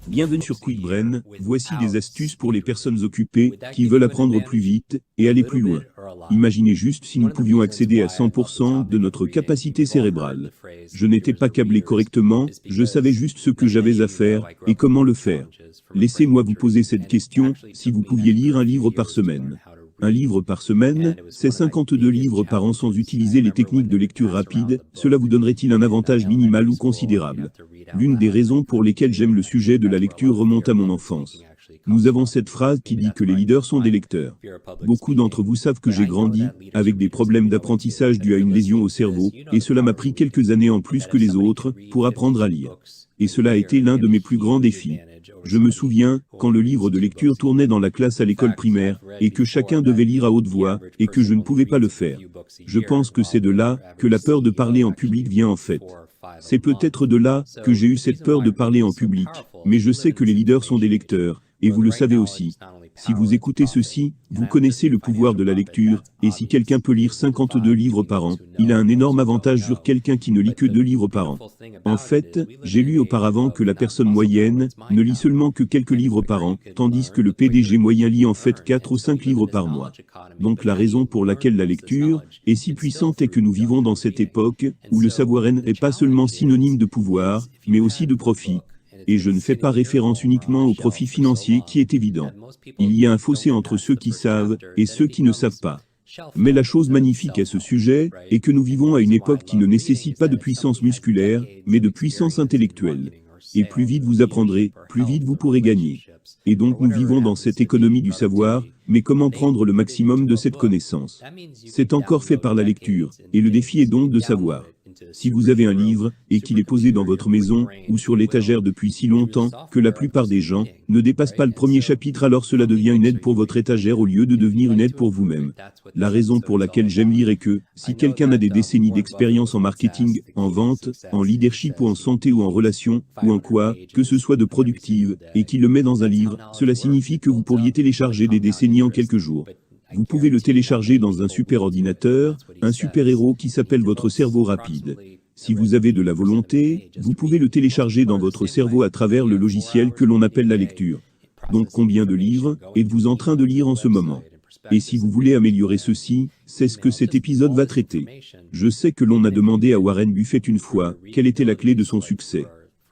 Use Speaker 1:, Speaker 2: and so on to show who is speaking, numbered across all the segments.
Speaker 1: Bienvenue sur QuickBrain, voici des astuces pour les personnes occupées qui veulent apprendre plus vite et aller plus loin. Imaginez juste si nous pouvions accéder à 100% de notre capacité cérébrale. Je n'étais pas câblé correctement, je savais juste ce que j'avais à faire et comment le faire. Laissez-moi vous poser cette question, si vous pouviez lire un livre par semaine. Un livre par semaine, c'est 52 livres par an sans utiliser les techniques de lecture rapide, cela vous donnerait-il un avantage minimal ou considérable? L'une des raisons pour lesquelles j'aime le sujet de la lecture remonte à mon enfance. Nous avons cette phrase qui dit que les leaders sont des lecteurs. Beaucoup d'entre vous savent que j'ai grandi avec des problèmes d'apprentissage dus à une lésion au cerveau, et cela m'a pris quelques années en plus que les autres pour apprendre à lire. Et cela a été l'un de mes plus grands défis. Je me souviens, quand le livre de lecture tournait dans la classe à l'école primaire, et que chacun devait lire à haute voix, et que je ne pouvais pas le faire. Je pense que c'est de là que la peur de parler en public vient en fait. C'est peut-être de là que j'ai eu cette peur de parler en public, mais je sais que les leaders sont des lecteurs, et vous le savez aussi. Si vous écoutez ceci, vous connaissez le pouvoir de la lecture, et si quelqu'un peut lire 52 livres par an, il a un énorme avantage sur quelqu'un qui ne lit que 2 livres par an. En fait, j'ai lu auparavant que la personne moyenne ne lit seulement que quelques livres par an, tandis que le PDG moyen lit en fait 4 ou 5 livres par mois. Donc la raison pour laquelle la lecture est si puissante est que nous vivons dans cette époque où le savoir n'est pas seulement synonyme de pouvoir, mais aussi de profit. Et je ne fais pas référence uniquement au profit financier qui est évident. Il y a un fossé entre ceux qui savent et ceux qui ne savent pas. Mais la chose magnifique à ce sujet est que nous vivons à une époque qui ne nécessite pas de puissance musculaire, mais de puissance intellectuelle. Et plus vite vous apprendrez, plus vite vous pourrez gagner. Et donc nous vivons dans cette économie du savoir, mais comment prendre le maximum de cette connaissance? C'est encore fait par la lecture, et le défi est donc de savoir. Si vous avez un livre, et qu'il est posé dans votre maison, ou sur l'étagère depuis si longtemps, que la plupart des gens ne dépassent pas le premier chapitre, alors cela devient une aide pour votre étagère au lieu de devenir une aide pour vous-même. La raison pour laquelle j'aime lire est que, si quelqu'un a des décennies d'expérience en marketing, en vente, en leadership ou en santé ou en relations, ou en quoi, que ce soit de productive, et qu'il le met dans un livre, cela signifie que vous pourriez télécharger des décennies en quelques jours. Vous pouvez le télécharger dans un super ordinateur, un super héros qui s'appelle votre cerveau rapide. Si vous avez de la volonté, vous pouvez le télécharger dans votre cerveau à travers le logiciel que l'on appelle la lecture. Donc combien de livres êtes-vous en train de lire en ce moment? Et si vous voulez améliorer ceci, c'est ce que cet épisode va traiter. Je sais que l'on a demandé à Warren Buffett une fois quelle était la clé de son succès.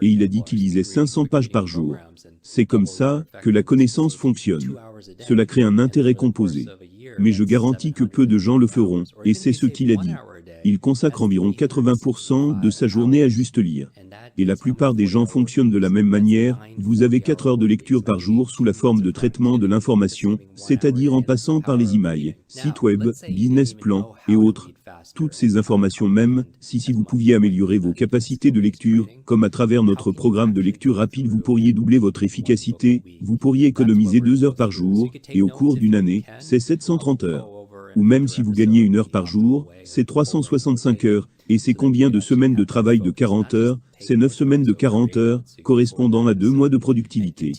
Speaker 1: Et il a dit qu'il lisait 500 pages par jour. C'est comme ça que la connaissance fonctionne. Cela crée un intérêt composé. Mais je garantis que peu de gens le feront, et c'est ce qu'il a dit. Il consacre environ 80% de sa journée à juste lire. Et la plupart des gens fonctionnent de la même manière, vous avez 4 heures de lecture par jour sous la forme de traitement de l'information, c'est-à-dire en passant par les emails, sites web, business plans, et autres. Toutes ces informations même, si vous pouviez améliorer vos capacités de lecture, comme à travers notre programme de lecture rapide vous pourriez doubler votre efficacité, vous pourriez économiser 2 heures par jour, et au cours d'une année, c'est 730 heures. Ou même si vous gagnez 1 heure par jour, c'est 365 heures, et c'est combien de semaines de travail de 40 heures, c'est 9 semaines de 40 heures, correspondant à 2 mois de productivité.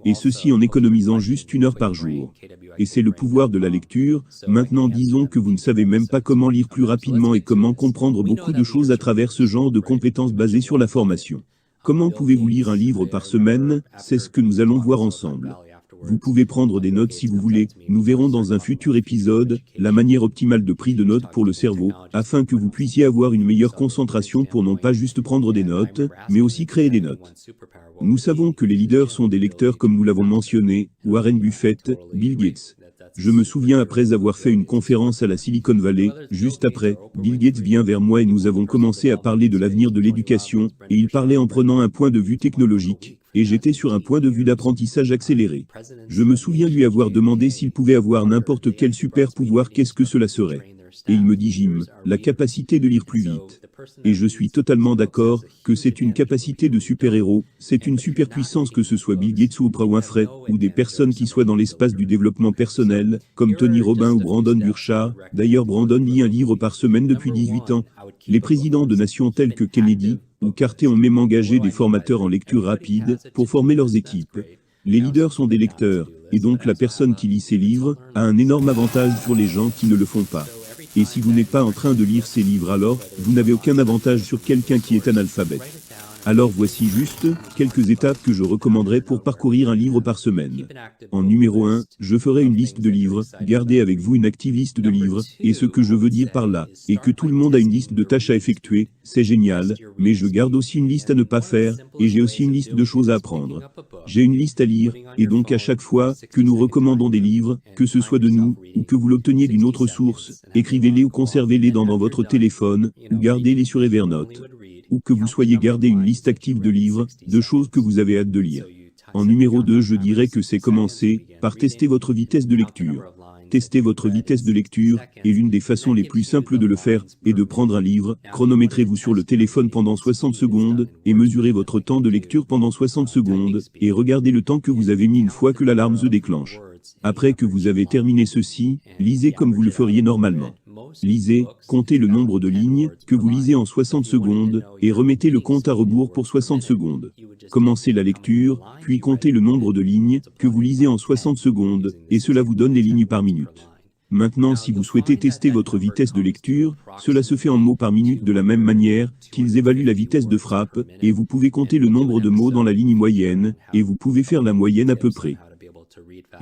Speaker 1: Et ceci en économisant juste 1 heure par jour. Et c'est le pouvoir de la lecture. Maintenant disons que vous ne savez même pas comment lire plus rapidement et comment comprendre beaucoup de choses à travers ce genre de compétences basées sur la formation. Comment pouvez-vous lire un livre par semaine? C'est ce que nous allons voir ensemble. Vous pouvez prendre des notes si vous voulez, nous verrons dans un futur épisode, la manière optimale de prise de notes pour le cerveau, afin que vous puissiez avoir une meilleure concentration pour non pas juste prendre des notes, mais aussi créer des notes. Nous savons que les leaders sont des lecteurs comme nous l'avons mentionné, Warren Buffett, Bill Gates. Je me souviens après avoir fait une conférence à la Silicon Valley, juste après, Bill Gates vient vers moi et nous avons commencé à parler de l'avenir de l'éducation, et il parlait en prenant un point de vue technologique, et j'étais sur un point de vue d'apprentissage accéléré. Je me souviens lui avoir demandé s'il pouvait avoir n'importe quel super pouvoir, qu'est-ce que cela serait. Et il me dit Jim, la capacité de lire plus vite. Et je suis totalement d'accord que c'est une capacité de super-héros, c'est une super-puissance que ce soit Bill Gates ou Oprah Winfrey, ou des personnes qui soient dans l'espace du développement personnel, comme Tony Robbins ou Brandon Burchard. D'ailleurs Brandon lit un livre par semaine depuis 18 ans. Les présidents de nations tels que Kennedy ou Carter ont même engagé des formateurs en lecture rapide pour former leurs équipes. Les leaders sont des lecteurs, et donc la personne qui lit ces livres a un énorme avantage sur les gens qui ne le font pas. Et si vous n'êtes pas en train de lire ces livres alors, vous n'avez aucun avantage sur quelqu'un qui est analphabète. Alors voici juste quelques étapes que je recommanderais pour parcourir un livre par semaine. En numéro 1, je ferai une liste de livres, gardez avec vous une active liste de livres, et ce que je veux dire par là, est que tout le monde a une liste de tâches à effectuer, c'est génial, mais je garde aussi une liste à ne pas faire, et j'ai aussi une liste de choses à apprendre. J'ai une liste à lire, et donc à chaque fois que nous recommandons des livres, que ce soit de nous, ou que vous l'obteniez d'une autre source, écrivez-les ou conservez-les dans votre téléphone, ou gardez-les sur Evernote. Ou que vous soyez gardé une liste active de livres, de choses que vous avez hâte de lire. En numéro 2, je dirais que c'est commencer par tester votre vitesse de lecture. Tester votre vitesse de lecture, et l'une des façons les plus simples de le faire, est de prendre un livre, chronométrez-vous sur le téléphone pendant 60 secondes, et mesurez votre temps de lecture pendant 60 secondes, et regardez le temps que vous avez mis une fois que l'alarme se déclenche. Après que vous avez terminé ceci, lisez comme vous le feriez normalement. Lisez, comptez le nombre de lignes que vous lisez en 60 secondes, et remettez le compte à rebours pour 60 secondes. Commencez la lecture, puis comptez le nombre de lignes que vous lisez en 60 secondes, et cela vous donne les lignes par minute. Maintenant, si vous souhaitez tester votre vitesse de lecture, cela se fait en mots par minute de la même manière qu'ils évaluent la vitesse de frappe, et vous pouvez compter le nombre de mots dans la ligne moyenne, et vous pouvez faire la moyenne à peu près.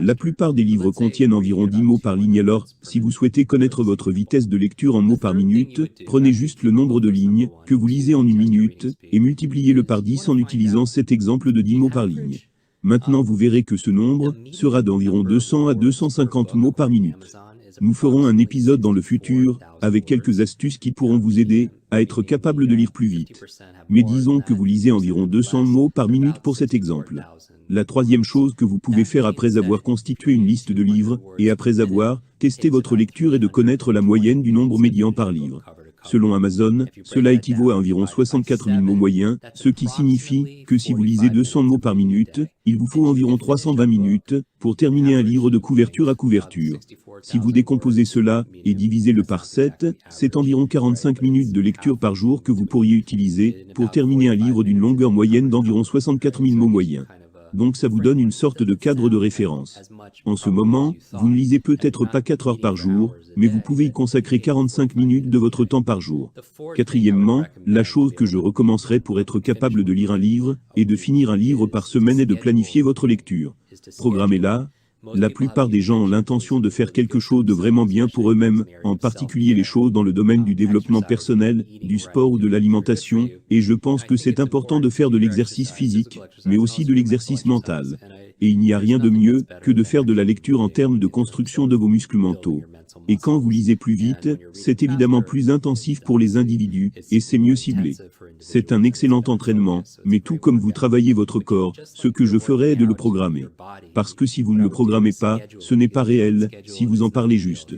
Speaker 1: La plupart des livres contiennent environ 10 mots par ligne, alors, si vous souhaitez connaître votre vitesse de lecture en mots par minute, prenez juste le nombre de lignes que vous lisez en une minute, et multipliez-le par 10 en utilisant cet exemple de 10 mots par ligne. Maintenant vous verrez que ce nombre sera d'environ 200 à 250 mots par minute. Nous ferons un épisode dans le futur, avec quelques astuces qui pourront vous aider à être capable de lire plus vite. Mais disons que vous lisez environ 200 mots par minute pour cet exemple. La troisième chose que vous pouvez faire après avoir constitué une liste de livres, et après avoir testé votre lecture est de connaître la moyenne du nombre médian par livre. Selon Amazon, cela équivaut à environ 64 000 mots moyens, ce qui signifie que si vous lisez 200 mots par minute, il vous faut environ 320 minutes pour terminer un livre de couverture à couverture. Si vous décomposez cela et divisez-le par 7, c'est environ 45 minutes de lecture par jour que vous pourriez utiliser pour terminer un livre d'une longueur moyenne d'environ 64 000 mots moyens. Donc ça vous donne une sorte de cadre de référence. En ce moment, vous ne lisez peut-être pas 4 heures par jour, mais vous pouvez y consacrer 45 minutes de votre temps par jour. Quatrièmement, la chose que je recommencerai pour être capable de lire un livre, et de finir un livre par semaine est de planifier votre lecture. Programmez-la. La plupart des gens ont l'intention de faire quelque chose de vraiment bien pour eux-mêmes, en particulier les choses dans le domaine du développement personnel, du sport ou de l'alimentation, et je pense que c'est important de faire de l'exercice physique, mais aussi de l'exercice mental. Et il n'y a rien de mieux que de faire de la lecture en termes de construction de vos muscles mentaux. Et quand vous lisez plus vite, c'est évidemment plus intensif pour les individus, et c'est mieux ciblé. C'est un excellent entraînement, mais tout comme vous travaillez votre corps, ce que je ferai est de le programmer. Parce que si vous ne le programmez pas, ce n'est pas réel, si vous en parlez juste.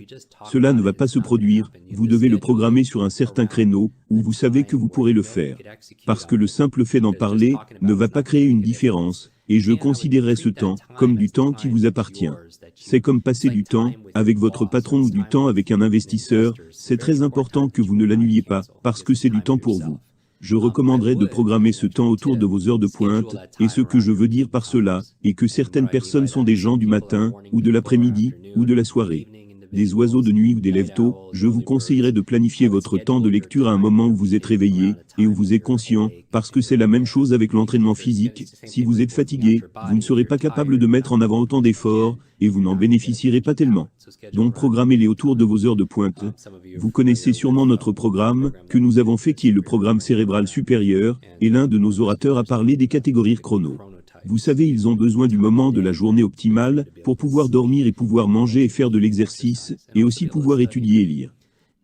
Speaker 1: Cela ne va pas se produire, vous devez le programmer sur un certain créneau, où vous savez que vous pourrez le faire. Parce que le simple fait d'en parler ne va pas créer une différence, et je considérerais ce temps comme du temps qui vous appartient. C'est comme passer du temps avec votre patron ou du temps avec un investisseur, c'est très important que vous ne l'annuliez pas, parce que c'est du temps pour vous. Je recommanderais de programmer ce temps autour de vos heures de pointe, et ce que je veux dire par cela, est que certaines personnes sont des gens du matin, ou de l'après-midi, ou de la soirée. Des oiseaux de nuit ou des lève-tôt, je vous conseillerais de planifier votre temps de lecture à un moment où vous êtes réveillé, et où vous êtes conscient, parce que c'est la même chose avec l'entraînement physique, si vous êtes fatigué, vous ne serez pas capable de mettre en avant autant d'efforts, et vous n'en bénéficierez pas tellement. Donc programmez-les autour de vos heures de pointe. Vous connaissez sûrement notre programme, que nous avons fait qui est le programme cérébral supérieur, et l'un de nos orateurs a parlé des catégories chrono. Vous savez, ils ont besoin du moment de la journée optimale pour pouvoir dormir et pouvoir manger et faire de l'exercice, et aussi pouvoir étudier et lire.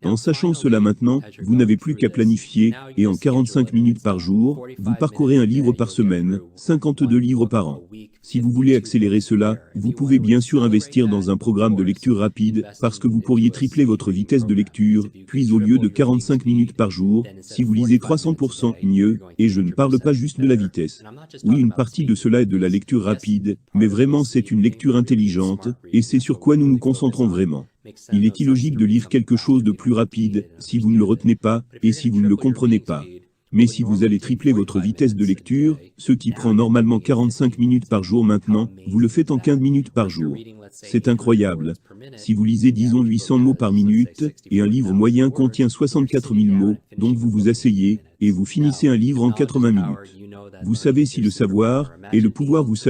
Speaker 1: En sachant cela maintenant, vous n'avez plus qu'à planifier, et en 45 minutes par jour, vous parcourez un livre par semaine, 52 livres par an. Si vous voulez accélérer cela, vous pouvez bien sûr investir dans un programme de lecture rapide, parce que vous pourriez tripler votre vitesse de lecture, puis au lieu de 45 minutes par jour, si vous lisez 300% mieux, et je ne parle pas juste de la vitesse. Oui, une partie de cela est de la lecture rapide, mais vraiment c'est une lecture intelligente, et c'est sur quoi nous nous concentrons vraiment. Il est illogique de lire quelque chose de plus rapide, si vous ne le retenez pas, et si vous ne le comprenez pas. Mais si vous allez tripler votre vitesse de lecture, ce qui prend normalement 45 minutes par jour maintenant, vous le faites en 15 minutes par jour. C'est incroyable. Si vous lisez disons 800 mots par minute, et un livre moyen contient 64 000 mots, donc vous vous asseyez, et vous finissez un livre en 80 minutes. Vous savez si le savoir, et le pouvoir vous savez